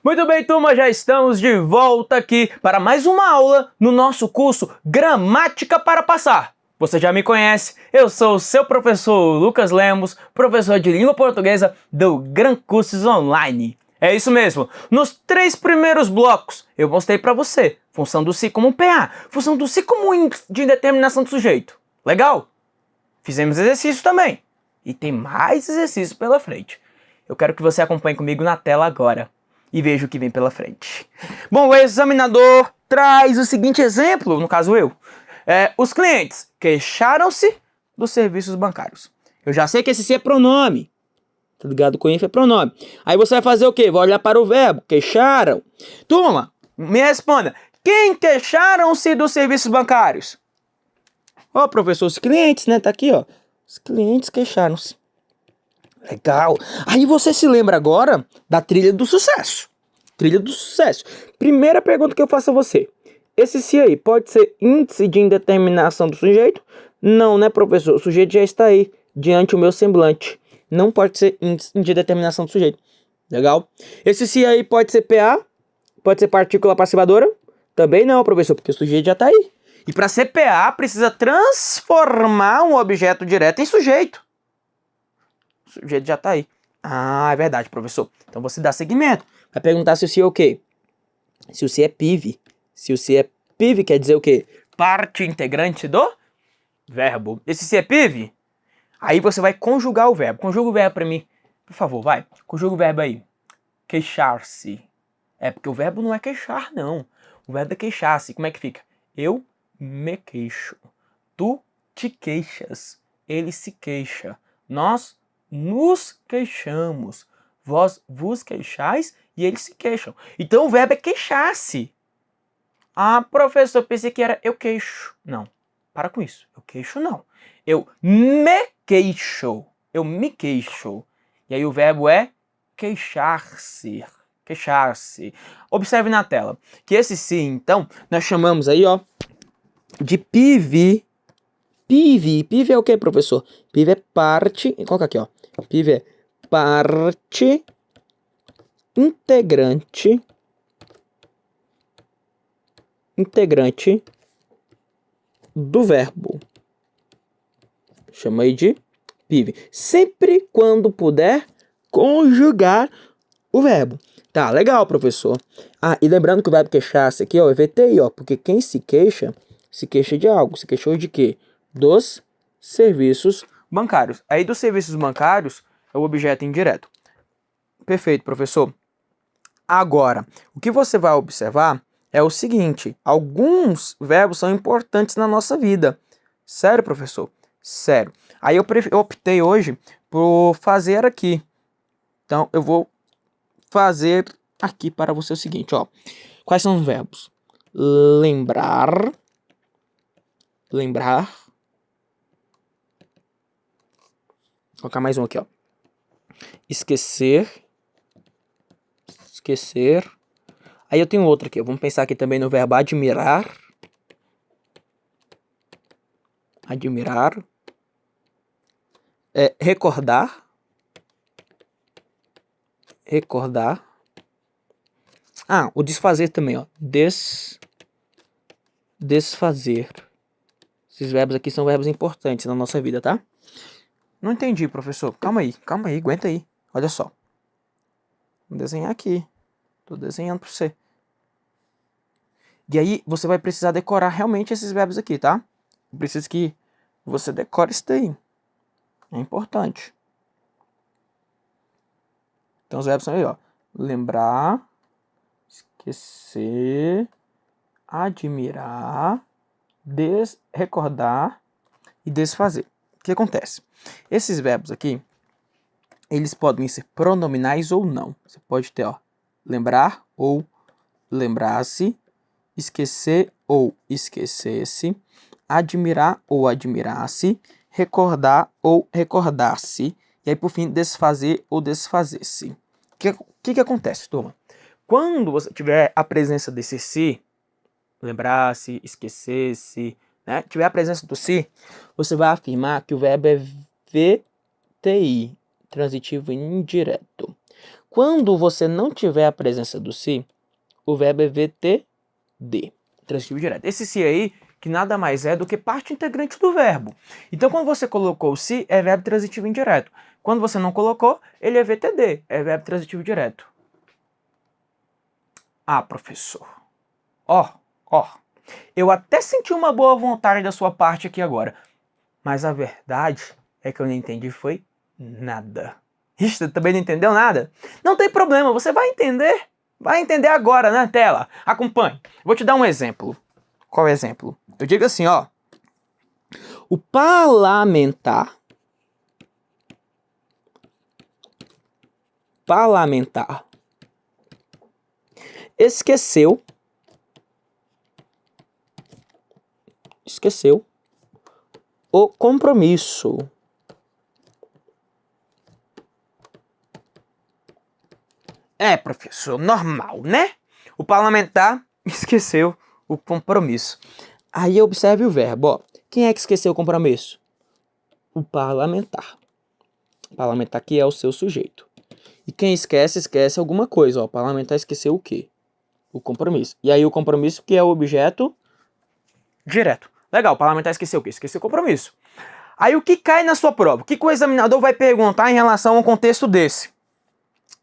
Muito bem, turma, já estamos de volta aqui para mais uma aula no nosso curso Gramática para Passar. Você já me conhece, eu sou o seu professor Lucas Lemos, professor de língua portuguesa do Gran Cursos Online. É isso mesmo, nos 3 primeiros blocos eu mostrei para você função do se como PA, função do se como índice de indeterminação do sujeito. Legal? Fizemos exercício também. E tem mais exercícios pela frente. Eu quero que você acompanhe comigo na tela agora e veja o que vem pela frente. Bom, o examinador traz o seguinte exemplo, no caso eu. Os clientes queixaram-se dos serviços bancários. Eu já sei que esse se é pronome. Tá ligado? Com if é pronome. Aí você vai fazer o quê? Vai olhar para o verbo. Queixaram. Turma, me responda. Quem queixaram-se dos serviços bancários? Ó, professor, os clientes, né? Tá aqui, ó. Os clientes queixaram-se. Legal. Aí você se lembra agora da trilha do sucesso. Trilha do sucesso. Primeira pergunta que eu faço a você. Esse se aí pode ser índice de indeterminação do sujeito? Não, né, professor? O sujeito já está aí, diante do meu semblante. Não pode ser índice de determinação do sujeito. Legal? Esse se aí pode ser PA? Pode ser partícula passivadora? Também não, professor, porque o sujeito já está aí. E para ser PA, precisa transformar um objeto direto em sujeito. O sujeito já está aí. Ah, é verdade, professor. Então você dá seguimento. Vai perguntar se o se é o quê? Se o se é PIV. Se o se é PIV quer dizer o quê? Parte integrante do verbo. Esse se é PIV? Aí você vai conjugar o verbo. Conjuga o verbo para mim. Por favor, vai. Conjuga o verbo aí. Queixar-se. É porque o verbo não é queixar, não. O verbo é queixar-se. Como é que fica? Eu me queixo. Tu te queixas. Ele se queixa. Nós nos queixamos. Vós vos queixais e eles se queixam. Então o verbo é queixar-se. Ah, professor, pensei que era eu queixo. Não, para com isso. Eu queixo não. Eu me queixo. Eu me queixo. E aí o verbo é queixar-se. Queixar-se. Observe na tela que esse se, então, nós chamamos aí, ó, de PIV. PIV. PIV é o que, professor? PIV é parte. Coloca aqui, ó. PIV é parte integrante do verbo. Chama aí de PIV. Sempre quando puder conjugar o verbo. Tá, legal, professor. Ah, e lembrando que o verbo queixar-se aqui, ó, é VTI, ó, porque quem se queixa de algo. Se queixou de quê? Dos serviços bancários. Aí dos serviços bancários é o objeto indireto. Perfeito, professor. Agora, o que você vai observar é o seguinte: alguns verbos são importantes na nossa vida. Sério, professor? Sério. Aí eu optei hoje por fazer aqui. Então, eu vou fazer aqui para você o seguinte, ó. Quais são os verbos? Lembrar. Lembrar. Vou colocar mais um aqui, ó. Esquecer. Esquecer. Aí eu tenho outro aqui. Vamos pensar aqui também no verbo admirar. Admirar. Recordar. Recordar. Ah, o desfazer também, ó. Desfazer. Esses verbos aqui são verbos importantes na nossa vida, tá? Não entendi, professor. Calma aí, aguenta aí. Olha só. Vou desenhar aqui. Tô desenhando para você. E aí você vai precisar decorar realmente esses verbos aqui, tá? Eu preciso que você decore isso daí. É importante. Então os verbos são aí, ó. Lembrar, esquecer, admirar, recordar e desfazer. O que acontece? Esses verbos aqui, eles podem ser pronominais ou não. Você pode ter, ó, lembrar ou lembrar-se, esquecer ou esquecer-se, admirar ou admirar-se, recordar ou recordar-se, e aí por fim desfazer ou desfazer-se. O que acontece, turma? Quando você tiver a presença desse se, lembrar-se, esquecer-se, né? Tiver a presença do se, você vai afirmar que o verbo é VTI, transitivo indireto. quando você não tiver a presença do se, o verbo é VTD, transitivo direto. Esse se aí, que nada mais é do que parte integrante do verbo. Então, quando você colocou o se, é verbo transitivo indireto. Quando você não colocou, ele é VTD, é verbo transitivo direto. Ah, professor. Ó, eu até senti uma boa vontade da sua parte aqui agora, mas a verdade é que eu não entendi foi nada. Ixi, você também não entendeu nada? Não tem problema, você vai entender. Vai entender agora na tela. Acompanhe. Vou te dar um exemplo. Qual é o exemplo? Eu digo assim, ó. O parlamentar esqueceu o compromisso. É, professor, normal, né? O parlamentar esqueceu o compromisso. Aí observe o verbo, ó. Quem é que esqueceu o compromisso? O parlamentar. O parlamentar que é o seu sujeito. E quem esquece alguma coisa, ó. O parlamentar esqueceu o quê? O compromisso. E aí o compromisso que é o objeto direto. Legal, o parlamentar esqueceu o quê? Esqueceu o compromisso. Aí o que cai na sua prova? O que o examinador vai perguntar em relação a um contexto desse?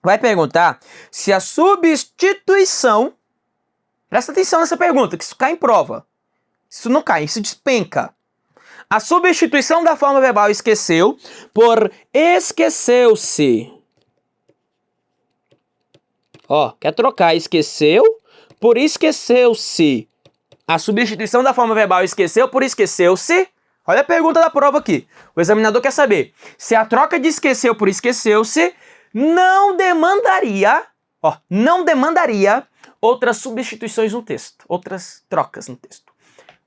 Vai perguntar se a substituição... Presta atenção nessa pergunta, que isso cai em prova. Isso não cai, isso despenca. A substituição da forma verbal esqueceu por esqueceu-se. Ó, quer trocar esqueceu por esqueceu-se. A substituição da forma verbal esqueceu por esqueceu-se. Olha a pergunta da prova aqui. O examinador quer saber se a troca de esqueceu por esqueceu-se não demandaria outras substituições no texto, outras trocas no texto,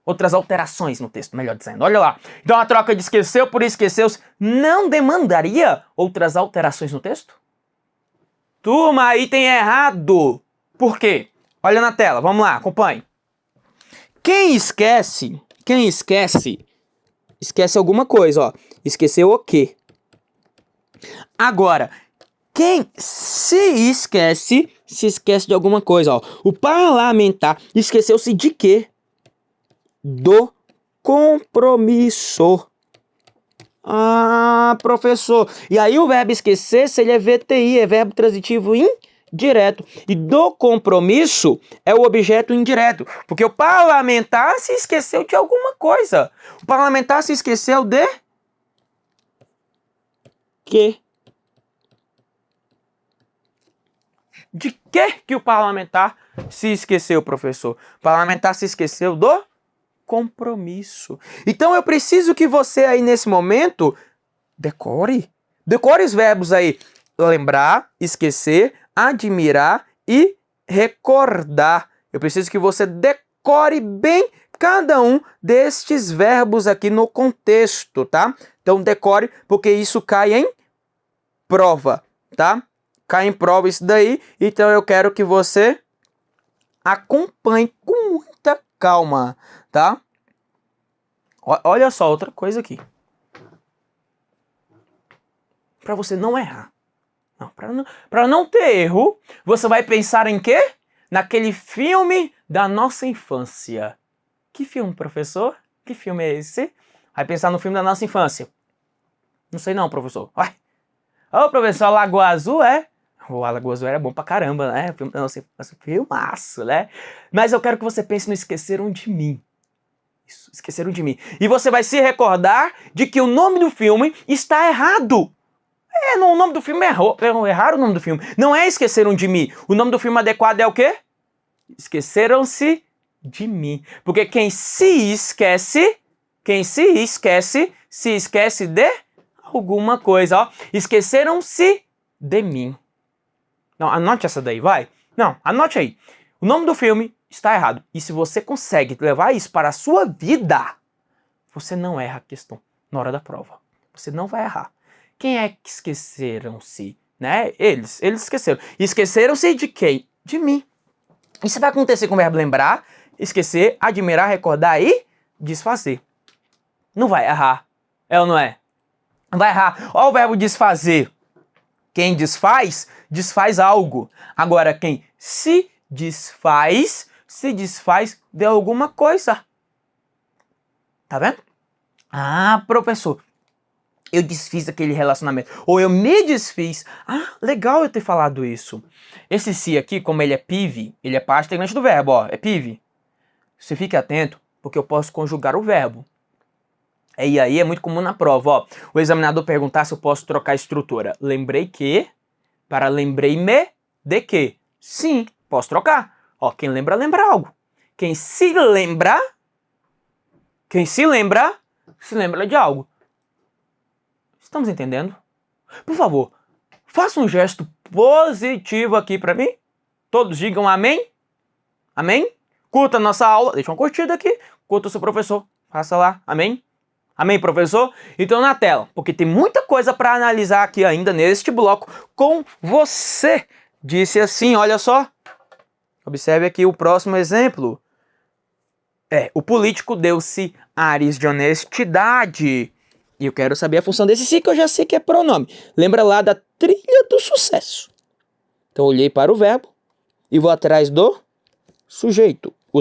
outras alterações no texto, melhor dizendo. Olha lá. Então a troca de esqueceu por esqueceu-se não demandaria outras alterações no texto? Turma, aí tem errado. Por quê? Olha na tela, vamos lá, acompanhe. Quem esquece alguma coisa, ó. Esqueceu o quê? Agora, quem se esquece de alguma coisa, ó. O parlamentar esqueceu-se de quê? Do compromisso. Ah, professor. E aí o verbo esquecer-se, ele é VTI, é verbo transitivo indireto. E do compromisso é o objeto indireto. Porque o parlamentar se esqueceu de alguma coisa. O parlamentar se esqueceu de quê? De que o parlamentar se esqueceu, professor? O parlamentar se esqueceu do compromisso. Então eu preciso que você aí nesse momento decore os verbos aí: lembrar, esquecer, admirar e recordar. Eu preciso que você decore bem cada um destes verbos aqui no contexto, tá? Então decore, porque isso cai em prova, tá? Cai em prova isso daí, então eu quero que você acompanhe com muita calma, tá? Olha só outra coisa aqui. Para você não errar. Não, para não ter erro, você vai pensar em quê? Naquele filme da nossa infância. Que filme, professor? Que filme é esse? Vai pensar no filme da nossa infância. Não sei não, professor. Vai. Ô, professor, Lagoa Azul, é? O Lagoa Azul era bom pra caramba, né? Filmaço, né? Mas eu quero que você pense no Esqueceram de Mim. Isso, Esqueceram de Mim. E você vai se recordar de que o nome do filme está errado. O nome do filme erraram o nome do filme. Não é Esqueceram de Mim. O nome do filme adequado é o quê? Esqueceram-se de mim. Porque quem se esquece se esquece de alguma coisa, ó. Esqueceram-se de mim. Não, anote essa daí, vai. Não, anote aí. O nome do filme está errado. E se você consegue levar isso para a sua vida, você não erra a questão na hora da prova. Você não vai errar. Quem é que esqueceram-se? Né? Eles esqueceram. Esqueceram-se de quem? De mim. Isso vai acontecer com o verbo lembrar, esquecer, admirar, recordar e desfazer. Não vai errar. É ou não é? Não vai errar. Olha o verbo desfazer. Quem desfaz, desfaz algo. Agora, quem se desfaz de alguma coisa. Tá vendo? Ah, professor, eu desfiz aquele relacionamento. Ou eu me desfiz. Ah, legal eu ter falado isso. Esse se aqui, como ele é PIV, ele é parte integrante do verbo, ó. É PIV. Você fique atento, porque eu posso conjugar o verbo. E aí é muito comum na prova, ó. O examinador perguntar se eu posso trocar a estrutura. Lembrei que, para lembrei-me de que. Sim, posso trocar. Ó, quem lembra, lembra algo. Quem se lembra de algo. Estamos entendendo? Por favor, faça um gesto positivo aqui para mim. Todos digam amém. Amém? Curta a nossa aula. Deixa uma curtida aqui. Curta o seu professor. Faça lá. Amém? Amém, professor? Então na tela, porque tem muita coisa para analisar aqui ainda neste bloco com você. Disse assim, olha só. Observe aqui o próximo exemplo. O político deu-se ares de honestidade. E eu quero saber a função desse se, que eu já sei que é pronome. Lembra lá da trilha do sucesso. Então eu olhei para o verbo e vou atrás do sujeito. O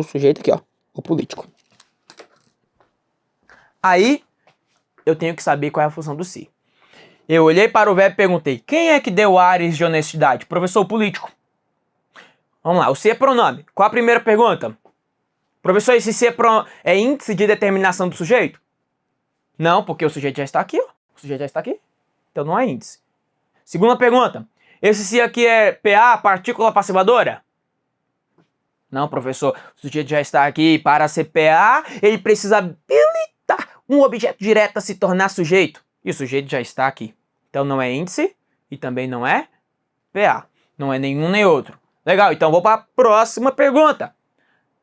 sujeito aqui, ó, o político. Aí eu tenho que saber qual é a função do se. Eu olhei para o verbo e perguntei, quem é que deu ares de honestidade? Professor, político. Vamos lá, o se é pronome. Qual a primeira pergunta? Professor, esse se é índice de determinação do sujeito? Não, porque o sujeito já está aqui, ó. O sujeito já está aqui. Então não é índice. Segunda pergunta. Esse se aqui é PA, partícula passivadora? Não, professor. O sujeito já está aqui. Para ser PA, ele precisa habilitar um objeto direto a se tornar sujeito. E o sujeito já está aqui. Então não é índice e também não é PA. Não é nenhum nem outro. Legal, então vou para a próxima pergunta.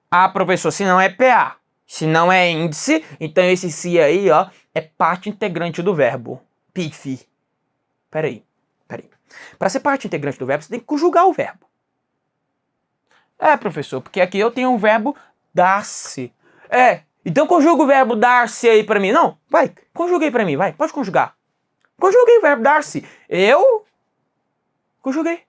Ah, professor, se não é PA, se não é índice, então esse se aí, ó, é parte integrante do verbo. PIF. Peraí. Para ser parte integrante do verbo, você tem que conjugar o verbo. Professor, porque aqui eu tenho um verbo dar-se. Então conjuga o verbo dar-se aí para mim. Não, vai, conjuga aí para mim, vai, pode conjugar. Conjuguei o verbo dar-se. Eu conjuguei.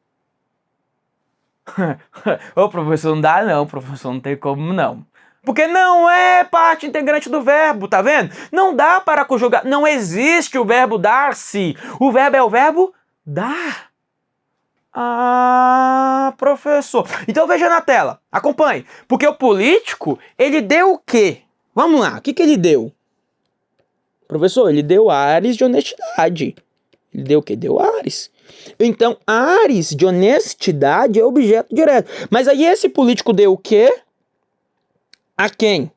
Ô, professor, não dá não, professor, não tem como não. Porque não é parte integrante do verbo, tá vendo? Não dá para conjugar, não existe o verbo dar-se. O verbo é o verbo dar. Ah, professor. Então veja na tela, acompanhe. Porque o político, ele deu o quê? Vamos lá, o que ele deu? Professor, ele deu ares de honestidade. Ele deu o quê? Deu ares. Então, ares de honestidade é objeto direto. Mas aí esse político deu o quê? A quem?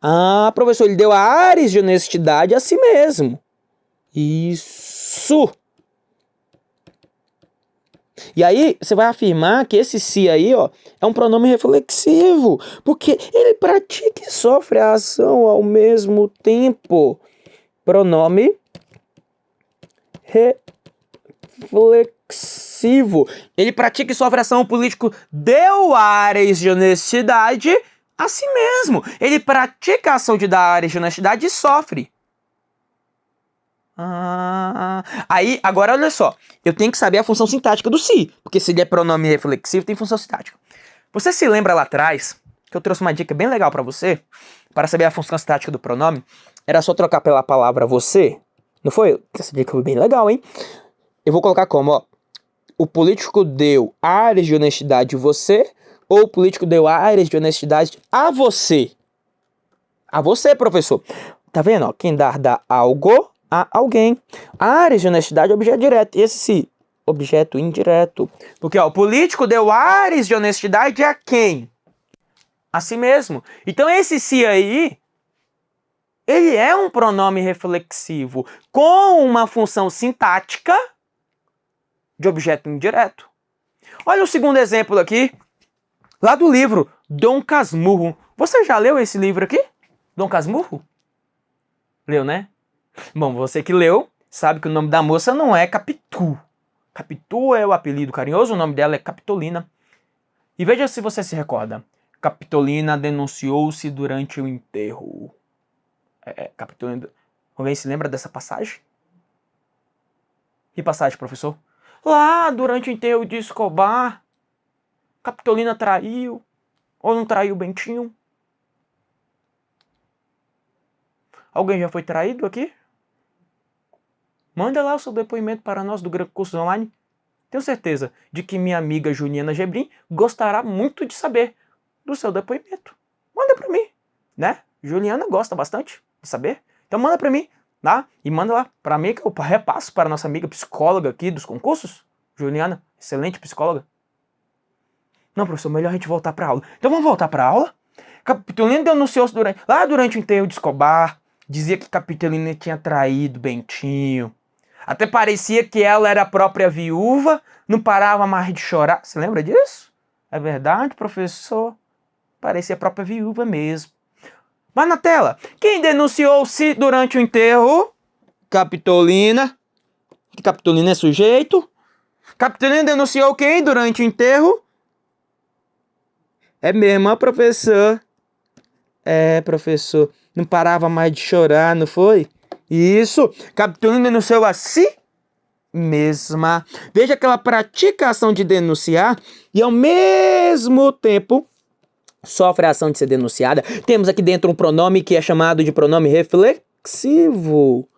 Ah, professor, ele deu ares de honestidade a si mesmo. Isso. E aí, você vai afirmar que esse se aí, ó, é um pronome reflexivo. Porque ele pratica e sofre a ação ao mesmo tempo. Pronome reflexivo. Ele pratica e sofre ação, o político deu ares de honestidade a si mesmo. Ele pratica a ação de dar ares de honestidade e sofre. Aí, agora olha só. Eu tenho que saber a função sintática do se. Porque se ele é pronome reflexivo, tem função sintática. Você se lembra lá atrás que eu trouxe uma dica bem legal para você? Para saber a função sintática do pronome, era só trocar pela palavra você. Não foi? Essa dica foi bem legal, hein? Eu vou colocar como, ó. O político deu ares de honestidade você, ou o político deu ares de honestidade a você. A você, professor. Tá vendo, ó? Quem dá algo a alguém. Ares de honestidade é objeto direto. E esse se, objeto indireto. Porque, ó, o político deu ares de honestidade a quem? A si mesmo. Então, esse se aí, ele é um pronome reflexivo com uma função sintática de objeto indireto. Olha o segundo exemplo aqui, lá do livro Dom Casmurro. Você já leu esse livro aqui? Dom Casmurro? Leu, né? Bom, você que leu, sabe que o nome da moça não é Capitu. Capitu é o apelido carinhoso, o nome dela é Capitolina. E veja se você se recorda. Capitolina denunciou-se durante o enterro. Capitolina... Alguém se lembra dessa passagem? Que passagem, professor? Lá, durante o enterro de Escobar, Capitolina traiu, ou não traiu Bentinho? Alguém já foi traído aqui? Manda lá o seu depoimento para nós do Greco Cursos Online. Tenho certeza de que minha amiga Juliana Gebrim gostará muito de saber do seu depoimento. Manda para mim, né? Juliana gosta bastante de saber. Então manda para mim, tá? E manda lá para mim que eu repasso para a nossa amiga psicóloga aqui dos concursos. Juliana, excelente psicóloga. Não, professor, melhor a gente voltar para aula. Então vamos voltar para aula? Capitolina denunciou-se durante o enterro de Escobar. Dizia que Capitolina tinha traído Bentinho. Até parecia que ela era a própria viúva, não parava mais de chorar. Você lembra disso? É verdade, professor? Parecia a própria viúva mesmo. Mas na tela, quem denunciou-se durante o enterro? Capitolina. Que Capitolina é sujeito. Capitolina denunciou quem durante o enterro? É mesmo, professor. É, professor. Não parava mais de chorar, não foi? Isso. Capitolina denunciou a si mesma. Veja que ela pratica a ação de denunciar e ao mesmo tempo sofre a ação de ser denunciada. Temos aqui dentro um pronome que é chamado de pronome reflexivo.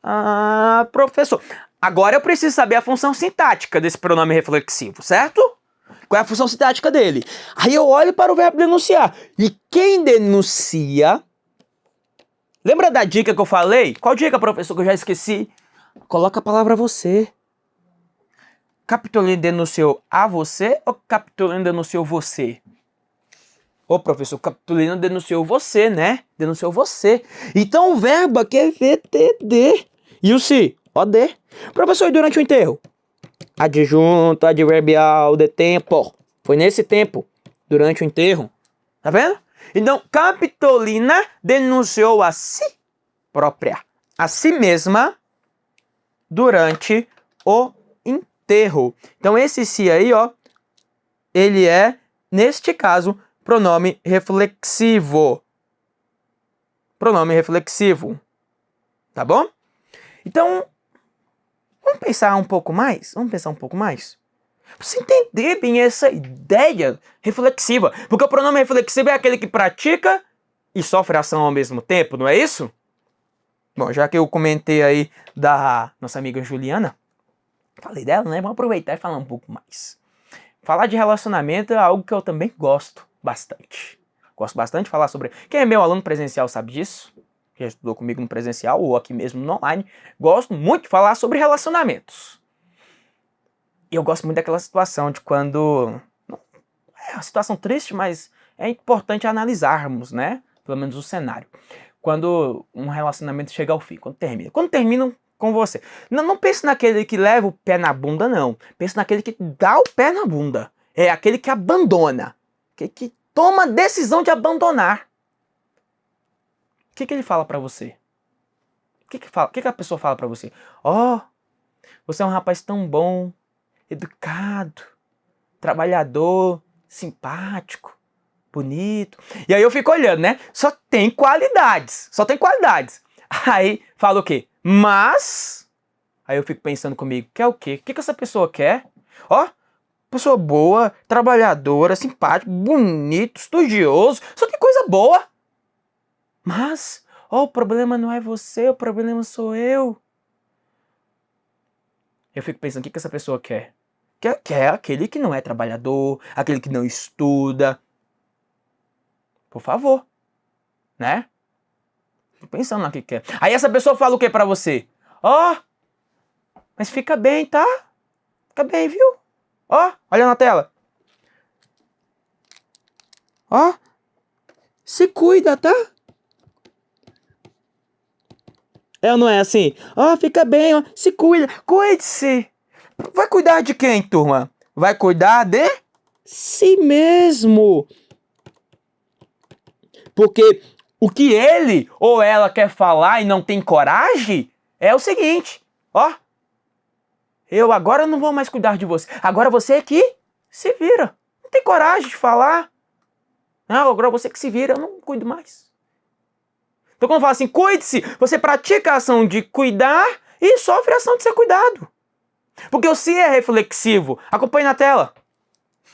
Ah, professor. Agora eu preciso saber a função sintática desse pronome reflexivo, certo? Qual é a função sintática dele? Aí eu olho para o verbo denunciar. E quem denuncia... Lembra da dica que eu falei? Qual dica, professor, que eu já esqueci? Coloca a palavra você. Capitolina denunciou a você ou Capitolina denunciou você? Ô, professor, Capitolina denunciou você, né? Denunciou você. Então o verbo aqui é VTD. E o se? OD. Professor, e durante o enterro? Adjunto, adverbial, de tempo. Foi nesse tempo, durante o enterro. Tá vendo? Então, Capitolina denunciou a si própria, a si mesma, durante o enterro. Então, esse si aí, ó, ele é, neste caso, pronome reflexivo. Pronome reflexivo. Tá bom? Então, vamos pensar um pouco mais? Vamos pensar um pouco mais? Pra você entender bem essa ideia reflexiva. Porque o pronome reflexivo é aquele que pratica e sofre ação ao mesmo tempo, não é isso? Bom, já que eu comentei aí da nossa amiga Juliana, falei dela, né? Vamos aproveitar e falar um pouco mais. Falar de relacionamento é algo que eu também gosto bastante. Gosto bastante de falar sobre... Quem é meu aluno presencial sabe disso. Já estudou comigo no presencial ou aqui mesmo no online. Gosto muito de falar sobre relacionamentos. E eu gosto muito daquela situação de quando... É uma situação triste, mas é importante analisarmos, né? Pelo menos o cenário. Quando um relacionamento chega ao fim, quando termina. Quando terminam com você. Não pense naquele que leva o pé na bunda, não. Pense naquele que dá o pé na bunda. É aquele que abandona. Que toma a decisão de abandonar. O que ele fala pra você? O que a pessoa fala pra você? Ó, você é um rapaz tão bom, educado, trabalhador, simpático, bonito. E aí eu fico olhando, né? Só tem qualidades. Só tem qualidades. Aí fala o quê? Mas... Aí eu fico pensando comigo, quer o quê? O que essa pessoa quer? Ó, pessoa boa, trabalhadora, simpática, bonito, estudioso. Só tem coisa boa. Mas, ó, o problema não é você, o problema sou eu. Eu fico pensando, o que essa pessoa quer? Quer aquele que não é trabalhador, aquele que não estuda. Por favor, né? Fico pensando no que quer. Aí essa pessoa fala o que pra você? Ó, mas fica bem, tá? Fica bem, viu? Ó, olha na tela. Ó, se cuida, tá? É ou não é assim? Ó, fica bem, ó, se cuida. Cuide-se. Vai cuidar de quem, turma? Vai cuidar de si mesmo. Porque o que ele ou ela quer falar e não tem coragem é o seguinte, ó. Eu agora não vou mais cuidar de você. Agora você é que se vira. Não tem coragem de falar. Não, agora você que se vira, eu não cuido mais. Então quando fala assim, cuide-se, você pratica a ação de cuidar e sofre a ação de ser cuidado. Porque o se é reflexivo. Acompanhe na tela.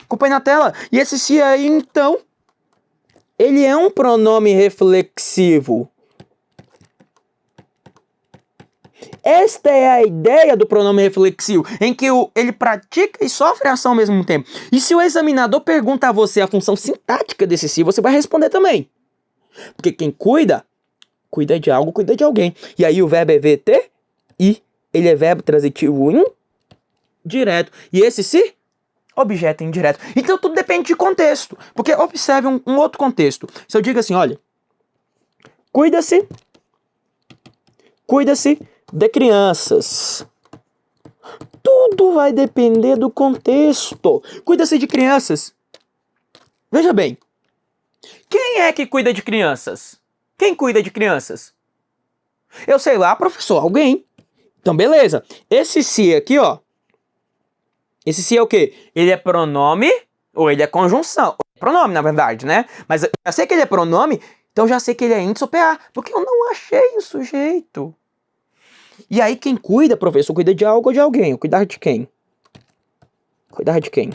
Acompanhe na tela. E esse se aí, então, ele é um pronome reflexivo. Esta é a ideia do pronome reflexivo, em que ele pratica e sofre a ação ao mesmo tempo. E se o examinador pergunta a você a função sintática desse se, você vai responder também. Porque quem cuida, cuida de algo, cuida de alguém. E aí o verbo é VT e ele é verbo transitivo indireto. E esse se, objeto indireto. Então tudo depende de contexto. Porque observe um outro contexto. Se eu digo assim, olha, cuida-se de crianças. Tudo vai depender do contexto. Cuida-se de crianças. Veja bem. Quem é que cuida de crianças? Quem cuida de crianças? Eu sei lá, professor, alguém. Então, beleza. Esse se aqui, ó. Esse se é o quê? Ele é pronome ou ele é conjunção? É pronome, na verdade, né? Mas eu já sei que ele é pronome, então já sei que ele é índice ou PA, porque eu não achei o sujeito. E aí quem cuida, professor, cuida de algo ou de alguém? Cuidar de quem? Cuidar de quem?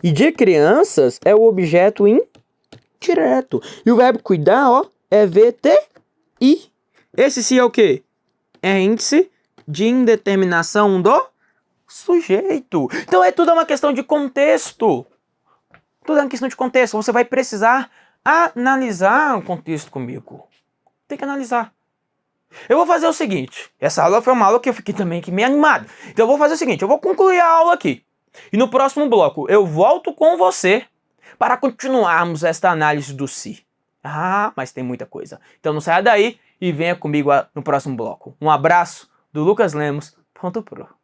E de crianças é o objeto indireto. E o verbo cuidar, ó, é VTI. Esse sim é o quê? É índice de indeterminação do sujeito. Então é tudo uma questão de contexto. Tudo é uma questão de contexto. Você vai precisar analisar o contexto comigo. Tem que analisar. Eu vou fazer o seguinte, essa aula foi uma aula que eu fiquei também meio animado. Então eu vou fazer o seguinte, eu vou concluir a aula aqui. E no próximo bloco eu volto com você para continuarmos esta análise do se. Ah, mas tem muita coisa. Então não saia daí e venha comigo no próximo bloco. Um abraço do Lucas Lemos.pro.